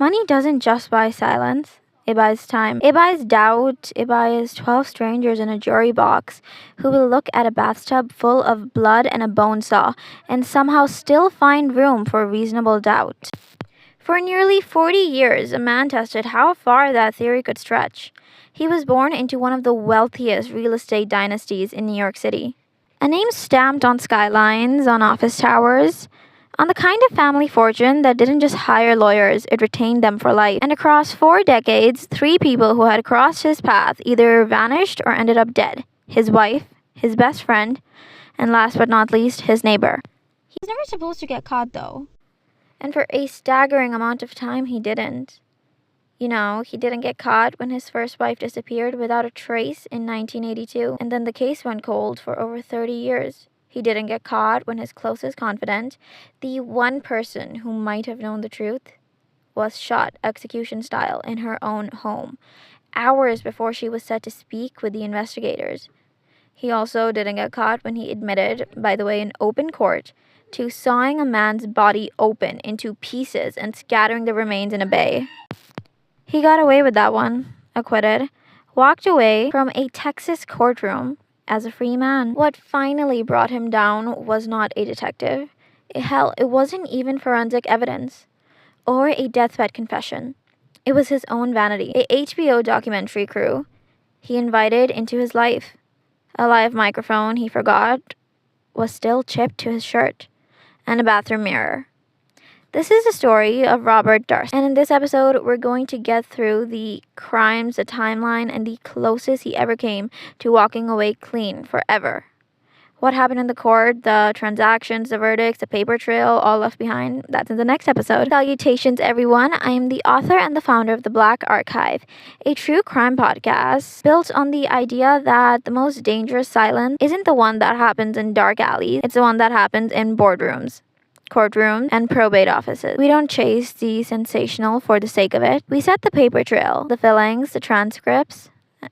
Money doesn't just buy silence. It buys time. It buys doubt. It buys 12 strangers in a jury box who will look at a bathtub full of blood and a bone saw and somehow still find room for reasonable doubt. For nearly 40 years, a man tested how far that theory could stretch. He was born into one of the wealthiest real estate dynasties in New York City. A name stamped on skylines, on office towers, on the kind of family fortune that didn't just hire lawyers, it retained them for life. And across 4 decades, 3 people who had crossed his path either vanished or ended up dead. His wife, his best friend, and last but not least, his neighbor. He's never supposed to get caught though. And for a staggering amount of time, he didn't. He didn't get caught when his first wife disappeared without a trace in 1982, and then the case went cold for over 30 years. He didn't get caught when his closest confidant, the one person who might have known the truth, was shot execution style in her own home, hours before she was set to speak with the investigators. He also didn't get caught when he admitted, by the way, in open court, to sawing a man's body open into pieces and scattering the remains in a bay. He got away with that one, acquitted, walked away from a Texas courtroom as a free man. What finally brought him down was not a detective. Hell, it wasn't even forensic evidence or a deathbed confession. It was his own vanity, a HBO documentary crew he invited into his life. A live microphone he forgot was still chipped to his shirt, and a bathroom mirror. This is the story of Robert Durst, and in this episode, we're going to get through the crimes, the timeline, and the closest he ever came to walking away clean forever. What happened in the court, the transactions, the verdicts, the paper trail, all left behind, that's in the next episode. Salutations, everyone. I am the author and the founder of The Black Archive, a true crime podcast built on the idea that the most dangerous silence isn't the one that happens in dark alleys, it's the one that happens in boardrooms, courtrooms, and probate offices. We don't chase the sensational for the sake of it. We set the paper trail, the fillings, the transcripts,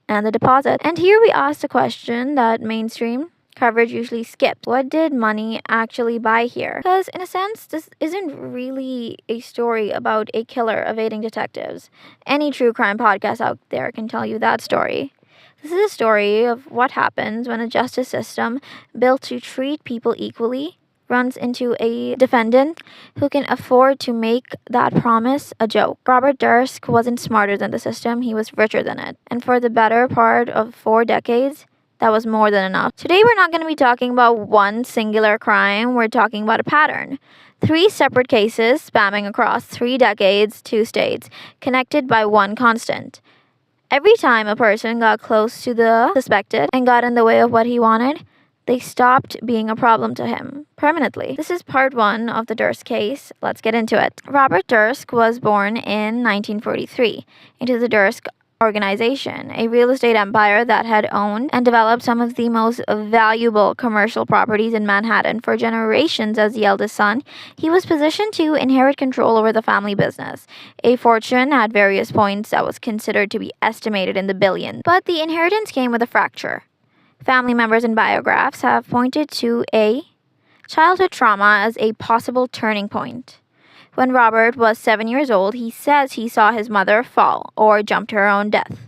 and the deposit. And here we ask the question that mainstream coverage usually skips. What did money actually buy here? Because in a sense, this isn't really a story about a killer evading detectives. Any true crime podcast out there can tell you that story. This is a story of what happens when a justice system built to treat people equally runs into a defendant who can afford to make that promise a joke. Robert Durst wasn't smarter than the system, he was richer than it. And for the better part of 4 decades, that was more than enough. Today we're not going to be talking about one singular crime, we're talking about a pattern. 3 separate cases spanning across 3 decades, 2 states, connected by one constant. Every time a person got close to the suspected and got in the way of what he wanted, they stopped being a problem to him permanently. This is part 1 of the Durst case. Let's get into it. Robert Durst was born in 1943 into the Durst organization, a real estate empire that had owned and developed some of the most valuable commercial properties in Manhattan for generations. As the eldest son, he was positioned to inherit control over the family business, a fortune at various points that was considered to be estimated in the billions. But the inheritance came with a fracture. Family members and biographs have pointed to a childhood trauma as a possible turning point. When Robert was 7 years old, he says he saw his mother fall or jump to her own death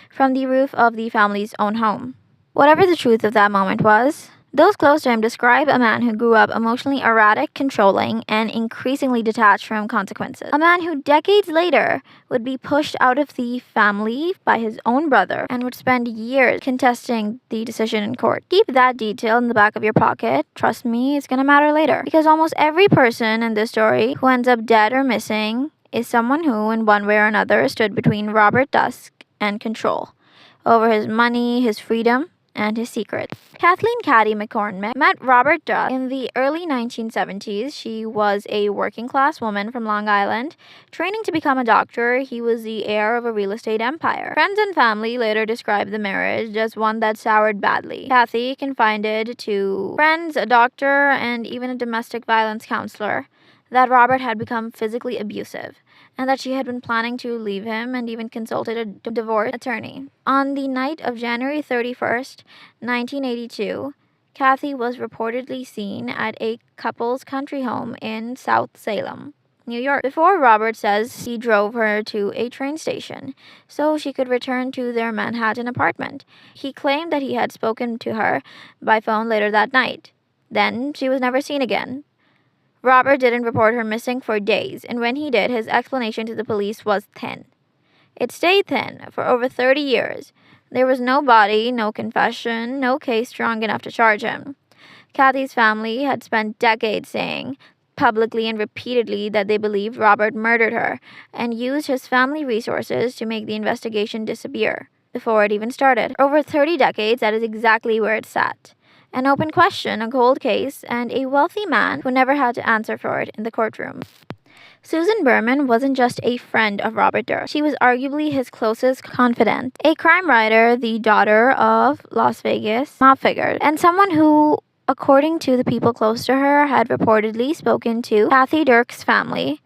from the roof of the family's own home. Whatever the truth of that moment was, those close to him describe a man who grew up emotionally erratic, controlling, and increasingly detached from consequences. A man who decades later would be pushed out of the family by his own brother and would spend years contesting the decision in court. Keep that detail in the back of your pocket. Trust me, it's gonna matter later. Because almost every person in this story who ends up dead or missing is someone who, in one way or another, stood between Robert Durst and control over his money, his freedom, and his secret. Kathleen Kathie McCormick met Robert Durst in the early 1970s. She was a working class woman from Long Island. Training to become a doctor, he was the heir of a real estate empire. Friends and family later described the marriage as one that soured badly. Kathie confided to friends, a doctor, and even a domestic violence counselor that Robert had become physically abusive, and that she had been planning to leave him and even consulted a divorce attorney. On the night of January 31st, 1982, Kathie was reportedly seen at a couple's country home in South Salem, New York. Before, Robert says he drove her to a train station so she could return to their Manhattan apartment. He claimed that he had spoken to her by phone later that night. Then she was never seen again. Robert didn't report her missing for days, and when he did, his explanation to the police was thin. It stayed thin for over 30 years. There was no body, no confession, no case strong enough to charge him. Kathie's family had spent decades saying, publicly and repeatedly, that they believed Robert murdered her and used his family resources to make the investigation disappear before it even started. Over 30 decades, that is exactly where it sat. An open question, a cold case, and a wealthy man who never had to answer for it in the courtroom. Susan Berman wasn't just a friend of Robert Durst. She was arguably his closest confidant, a crime writer, the daughter of Las Vegas mob figure, and someone who, according to the people close to her, had reportedly spoken to Kathie Durst's family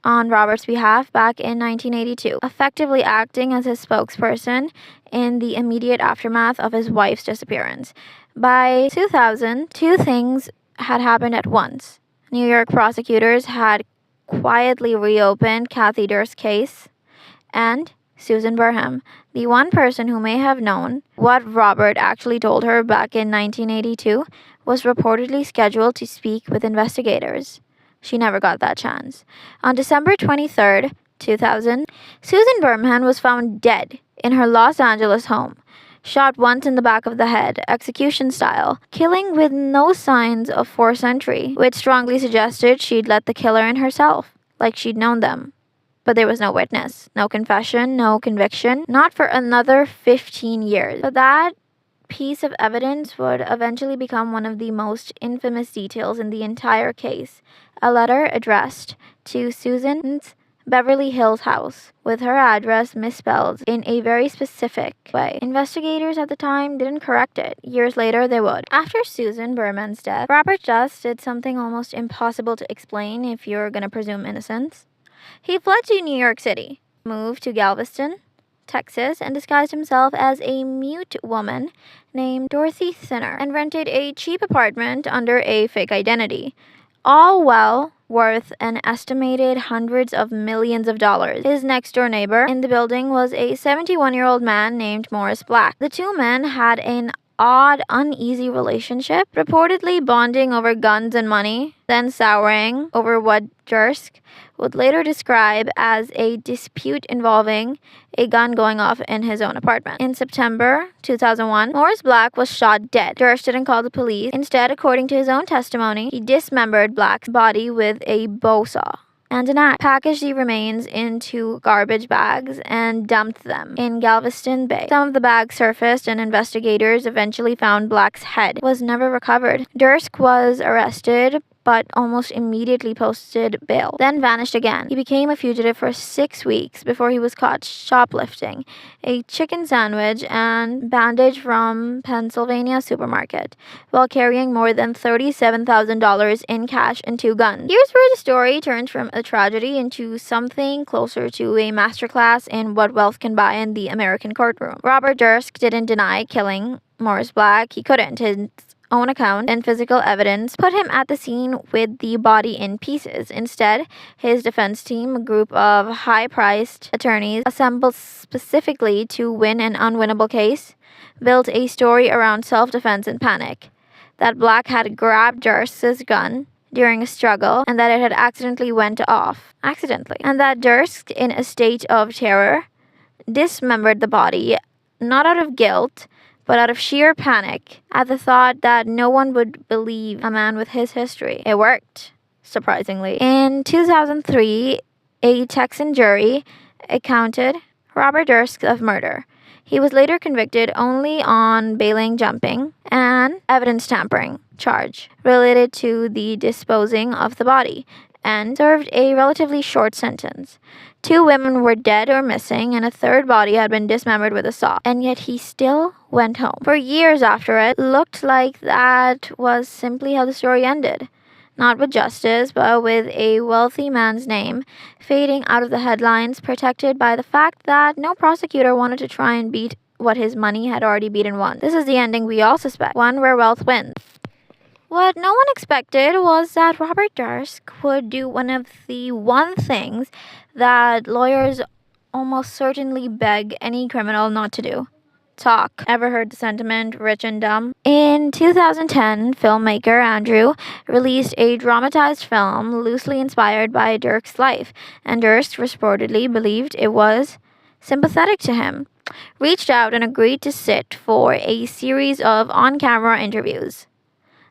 on Robert's behalf back in 1982, effectively acting as his spokesperson in the immediate aftermath of his wife's disappearance. By 2000, two things had happened at once. New York prosecutors had quietly reopened Kathie Durst's case, and Susan Berman, the one person who may have known what Robert actually told her back in 1982, was reportedly scheduled to speak with investigators. She never got that chance. On December 23, 2000, Susan Berman was found dead in her Los Angeles home, shot once in the back of the head, execution style, killing with no signs of forced entry, which strongly suggested she'd let the killer in herself, like she'd known them. But there was no witness, no confession, no conviction, not for another 15 years. But that piece of evidence would eventually become one of the most infamous details in the entire case. A letter addressed to Susan's Beverly Hills house, with her address misspelled in a very specific way. Investigators at the time didn't correct it. Years later, they would. After Susan Berman's death, Robert Durst did something almost impossible to explain if you're gonna presume innocence. He fled to New York City, moved to Galveston, Texas, and disguised himself as a mute woman named Dorothy Thinner, and rented a cheap apartment under a fake identity, all well worth an estimated hundreds of millions of dollars. His next-door neighbor in the building was a 71-year-old man named Morris Black. The two men had an odd, uneasy relationship, reportedly bonding over guns and money, then souring over what Durst would later describe as a dispute involving a gun going off in his own apartment. In September 2001, Morris Black was shot dead. Durst didn't call the police. Instead, according to his own testimony, he dismembered Black's body with a bow saw and an axe, packaged the remains into garbage bags, and dumped them in Galveston Bay. Some of the bags surfaced, and investigators eventually found Black's head was never recovered. Durst was arrested, but almost immediately posted bail, then vanished again. He became a fugitive for 6 weeks before he was caught shoplifting a chicken sandwich and bandage from Pennsylvania supermarket while carrying more than $37,000 in cash and 2 guns. Here's where the story turns from a tragedy into something closer to a masterclass in what wealth can buy in the American courtroom. Robert Durst didn't deny killing Morris Black. He couldn't. His own account and physical evidence put him at the scene with the body in pieces. Instead, his defense team, a group of high-priced attorneys assembled specifically to win an unwinnable case, built a story around self-defense and panic, that Black had grabbed Durst's gun during a struggle and that it had accidentally went off, and that Durst, in a state of terror, dismembered the body, not out of guilt, but out of sheer panic at the thought that no one would believe a man with his history. It worked, surprisingly. In 2003, a Texan jury acquitted Robert Durst of murder. He was later convicted only on bailing jumping and evidence tampering charge related to the disposing of the body, and served a relatively short sentence. 2 women were dead or missing, and a third body had been dismembered with a saw. And yet he still went home. For years after it, looked like that was simply how the story ended. Not with justice, but with a wealthy man's name fading out of the headlines, protected by the fact that no prosecutor wanted to try and beat what his money had already beaten once. This is the ending we all suspect, one where wealth wins. What no one expected was that Robert Durst would do one things that lawyers almost certainly beg any criminal not to do. Talk. Ever heard the sentiment, rich and dumb? In 2010, filmmaker Andrew released a dramatized film loosely inspired by Dirk's life, and Durst reportedly believed it was sympathetic to him, reached out and agreed to sit for a series of on camera interviews.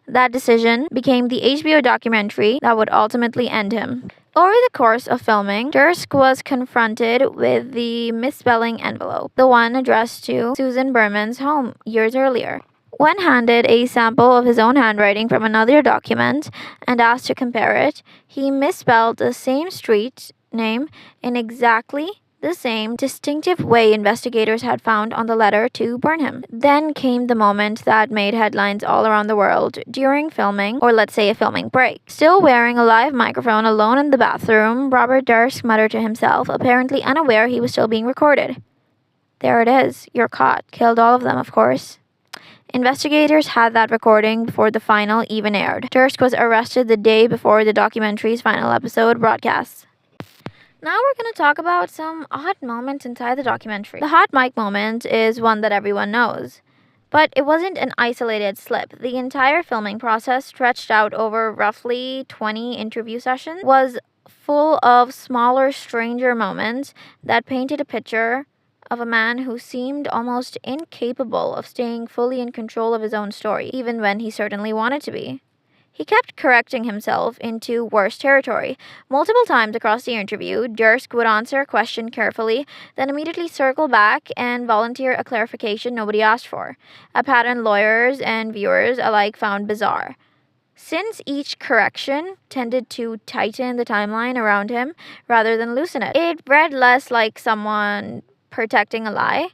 That decision became the HBO documentary that would ultimately end him. Over the course of filming, Durst was confronted with the misspelling envelope, the one addressed to Susan Berman's home years earlier. When handed a sample of his own handwriting from another document and asked to compare it, he misspelled the same street name in exactly the same distinctive way investigators had found on the letter to Burnham. Then came the moment that made headlines all around the world. During filming, or let's say a filming break, still wearing a live microphone alone in the bathroom, Robert Durst muttered to himself, apparently unaware he was still being recorded. There it is. You're caught. Killed all of them, of course. Investigators had that recording before the final even aired. Durst was arrested the day before the documentary's final episode broadcast. Now we're going to talk about some odd moments inside the documentary. The hot mic moment is one that everyone knows. But it wasn't an isolated slip. The entire filming process, stretched out over roughly 20 interview sessions, was full of smaller, stranger moments that painted a picture of a man who seemed almost incapable of staying fully in control of his own story, even when he certainly wanted to be. He kept correcting himself into worse territory. Multiple times across the interview, Durst would answer a question carefully, then immediately circle back and volunteer a clarification nobody asked for, a pattern lawyers and viewers alike found bizarre. Since each correction tended to tighten the timeline around him rather than loosen it, it read less like someone protecting a lie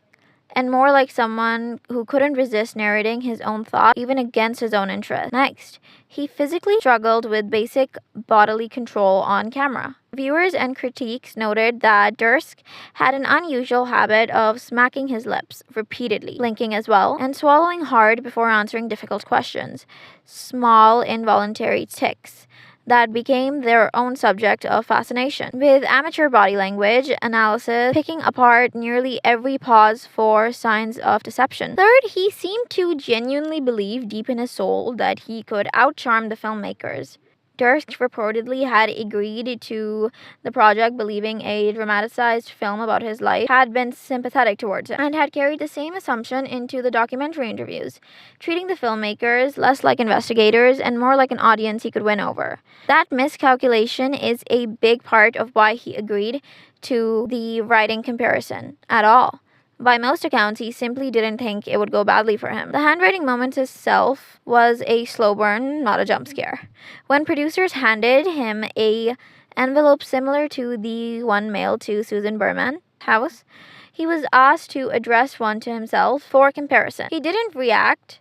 and more like someone who couldn't resist narrating his own thought even against his own interest. Next, he physically struggled with basic bodily control on camera. Viewers and critiques noted that Durst had an unusual habit of smacking his lips repeatedly, blinking as well, and swallowing hard before answering difficult questions. Small, involuntary tics that became their own subject of fascination, with amateur body language analysis picking apart nearly every pause for signs of deception. Third, he seemed to genuinely believe deep in his soul that he could outcharm the filmmakers. Durst reportedly had agreed to the project believing a dramatized film about his life had been sympathetic towards him, and had carried the same assumption into the documentary interviews, treating the filmmakers less like investigators and more like an audience he could win over. That miscalculation is a big part of why he agreed to the writing comparison at all. By most accounts, he simply didn't think it would go badly for him. The handwriting moment itself was a slow burn, not a jump scare. When producers handed him a envelope similar to the one mailed to Susan Berman's house, he was asked to address one to himself for comparison. He didn't react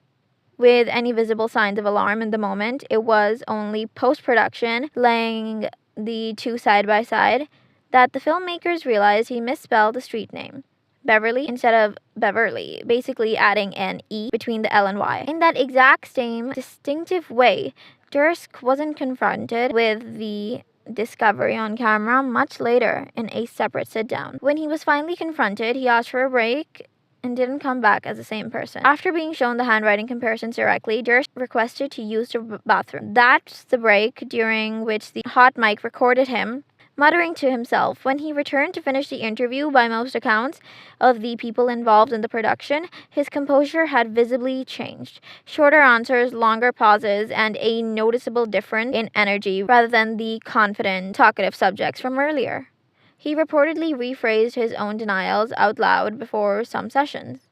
with any visible signs of alarm in the moment. It was only post-production, laying the two side by side, that the filmmakers realized he misspelled the street name, Beverly, instead of Beverly, basically adding an E between the L and Y. In that exact same distinctive way, Durst wasn't confronted with the discovery on camera much later in a separate sit-down. When he was finally confronted, he asked for a break and didn't come back as the same person. After being shown the handwriting comparisons directly, Durst requested to use the bathroom. That's the break during which the hot mic recorded him muttering to himself. When he returned to finish the interview, by most accounts of the people involved in the production, his composure had visibly changed. Shorter answers, longer pauses, and a noticeable difference in energy rather than the confident, talkative subjects from earlier. He reportedly rephrased his own denials out loud before some sessions.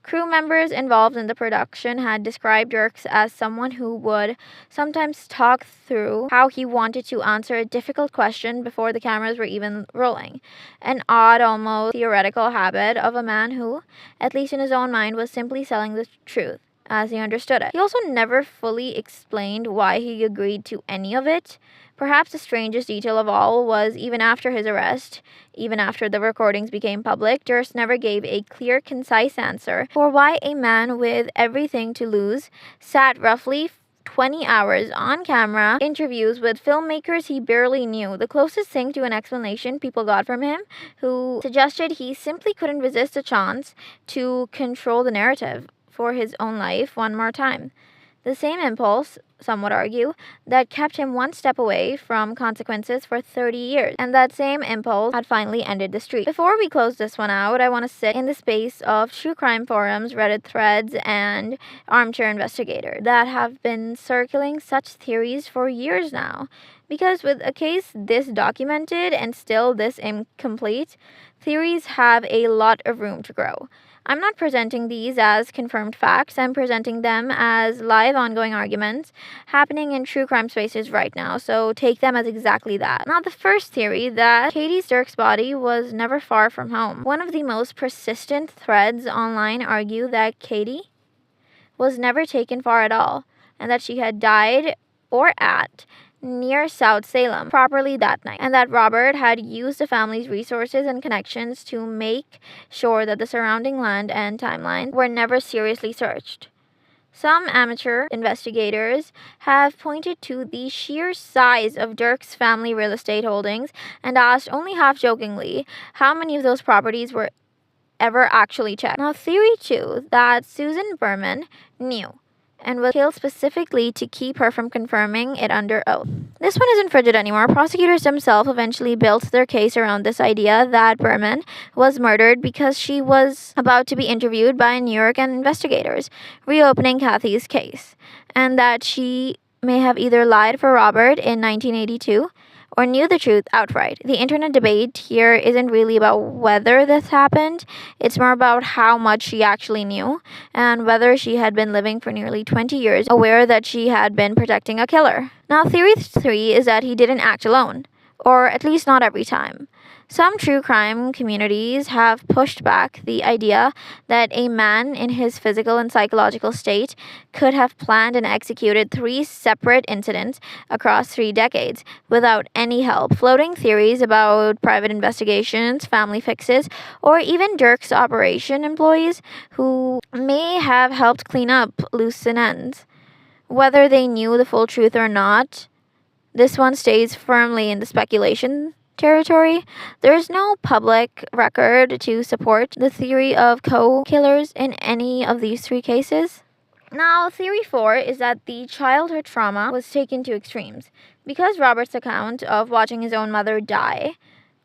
Crew members involved in the production had described Durst as someone who would sometimes talk through how he wanted to answer a difficult question before the cameras were even rolling. An odd, almost theoretical habit of a man who, at least in his own mind, was simply telling the truth as he understood it. He also never fully explained why he agreed to any of it. Perhaps the strangest detail of all was even after his arrest, even after the recordings became public, Durst never gave a clear, concise answer for why a man with everything to lose sat roughly 20 hours on camera interviews with filmmakers he barely knew. The closest thing to an explanation people got from him, who suggested he simply couldn't resist a chance to control the narrative for his own life one more time. The same impulse, some would argue, that kept him one step away from consequences for 30 years. And that same impulse had finally ended the streak. Before we close this one out, I want to sit in the space of true crime forums, Reddit threads, and armchair investigators that have been circling such theories for years now. Because with a case this documented and still this incomplete, theories have a lot of room to grow. I'm not presenting these as confirmed facts. I'm presenting them as live ongoing arguments happening in true crime spaces right now, so take them as exactly that. Now, the first theory, that Kathie Dirk's body was never far from home. One of the most persistent threads online argue that Kathie was never taken far at all, and that she had died or at near South Salem properly that night, and that Robert had used the family's resources and connections to make sure that the surrounding land and timeline were never seriously searched. Some amateur investigators have pointed to the sheer size of Dirk's family real estate holdings and asked, only half jokingly, how many of those properties were ever actually checked. Now, theory 2, that Susan Berman knew and was killed specifically to keep her from confirming it under oath. This one isn't frigid anymore. Prosecutors themselves eventually built their case around this idea that Berman was murdered because she was about to be interviewed by New York investigators, reopening Kathie's case, and that she may have either lied for Robert in 1982 or knew the truth outright. The internet debate here isn't really about whether this happened, it's more about how much she actually knew, and whether she had been living for nearly 20 years aware that she had been protecting a killer. Now, theory 3 is that he didn't act alone, or at least not every time. Some true crime communities have pushed back the idea that a man in his physical and psychological state could have planned and executed 3 separate incidents across 3 decades without any help, floating theories about private investigations, family fixes, or even Dirk's operation employees who may have helped clean up loose ends. Whether they knew the full truth or not, this one stays firmly in the speculation territory. There is no public record to support the theory of co-killers in any of these 3 cases. Now, theory 4 is that the childhood trauma was taken to extremes. Because Robert's account of watching his own mother die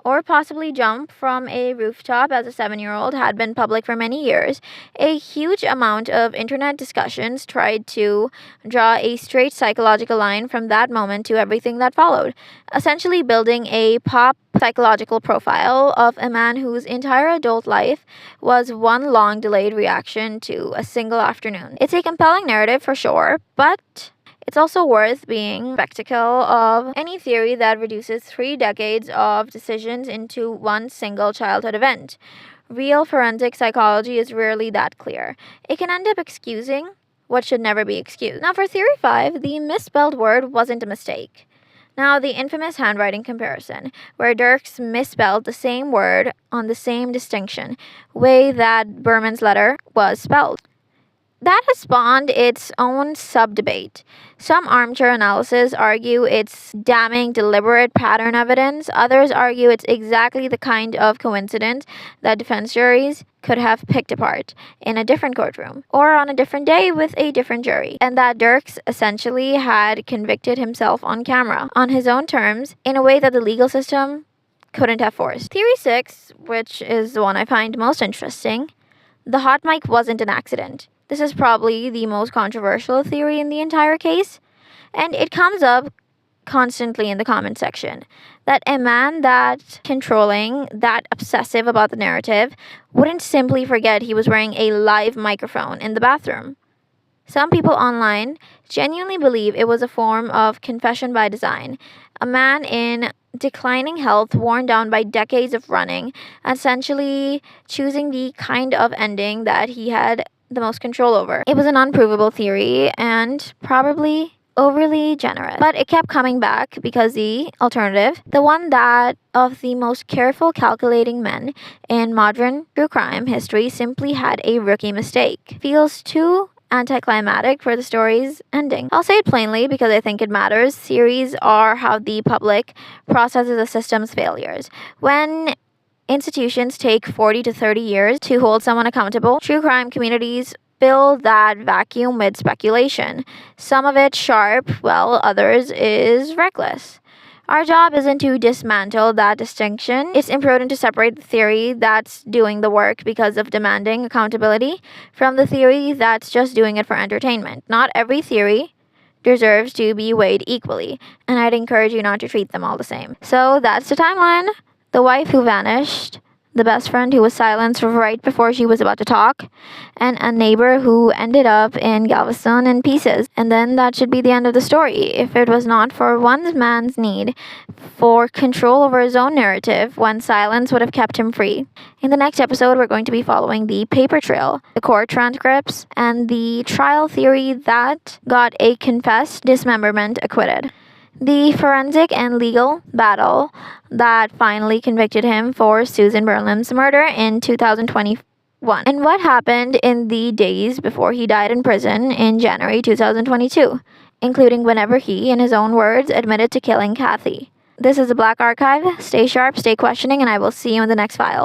or possibly jump from a rooftop as a 7-year-old had been public for many years, a huge amount of internet discussions tried to draw a straight psychological line from that moment to everything that followed, essentially building a pop psychological profile of a man whose entire adult life was one long delayed reaction to a single afternoon. It's a compelling narrative for sure, but it's also worth being skeptical of any theory that reduces 3 decades of decisions into one single childhood event. Real forensic psychology is rarely that clear. It can end up excusing what should never be excused. Now, for theory 5, the misspelled word wasn't a mistake. Now, the infamous handwriting comparison, where Dirks misspelled the same word on the same distinction way that Berman's letter was spelled. That has spawned its own sub-debate. Some armchair analysts argue it's damning deliberate pattern evidence. Others argue it's exactly the kind of coincidence that defense juries could have picked apart in a different courtroom or on a different day with a different jury, and that Dirks essentially had convicted himself on camera, on his own terms, in a way that the legal system couldn't have forced. Theory 6, which is the one I find most interesting, the hot mic wasn't an accident. This is probably the most controversial theory in the entire case, and it comes up constantly in the comment section. That a man that controlling, that obsessive about the narrative, wouldn't simply forget he was wearing a live microphone in the bathroom. Some people online genuinely believe it was a form of confession by design. A man in declining health, worn down by decades of running, essentially choosing the kind of ending that he had the most control over. It was an unprovable theory and probably overly generous, but it kept coming back because the alternative, the one that of the most careful, calculating men in modern true crime history, simply had a rookie mistake, feels too anticlimactic for the story's ending. I'll say it plainly because I think it matters. Theories are how the public processes a system's failures. When institutions take 40 to 30 years to hold someone accountable, true crime communities fill that vacuum with speculation. Some of it sharp, while others is reckless. Our job isn't to dismantle that distinction. It's important to separate the theory that's doing the work because of demanding accountability from the theory that's just doing it for entertainment. Not every theory deserves to be weighed equally, and I'd encourage you not to treat them all the same. So that's the timeline. The wife who vanished, the best friend who was silenced right before she was about to talk, and a neighbor who ended up in Galveston in pieces. And then that should be the end of the story. If it was not for one man's need for control over his own narrative, when silence would have kept him free. In the next episode, we're going to be following the paper trail, the court transcripts, and the trial theory that got a confessed dismemberment acquitted. The forensic and legal battle that finally convicted him for Susan Berman's murder in 2021. And what happened in the days before he died in prison in January 2022, including whenever he, in his own words, admitted to killing Kathie. This is the Black Archive. Stay sharp, stay questioning, and I will see you in the next file.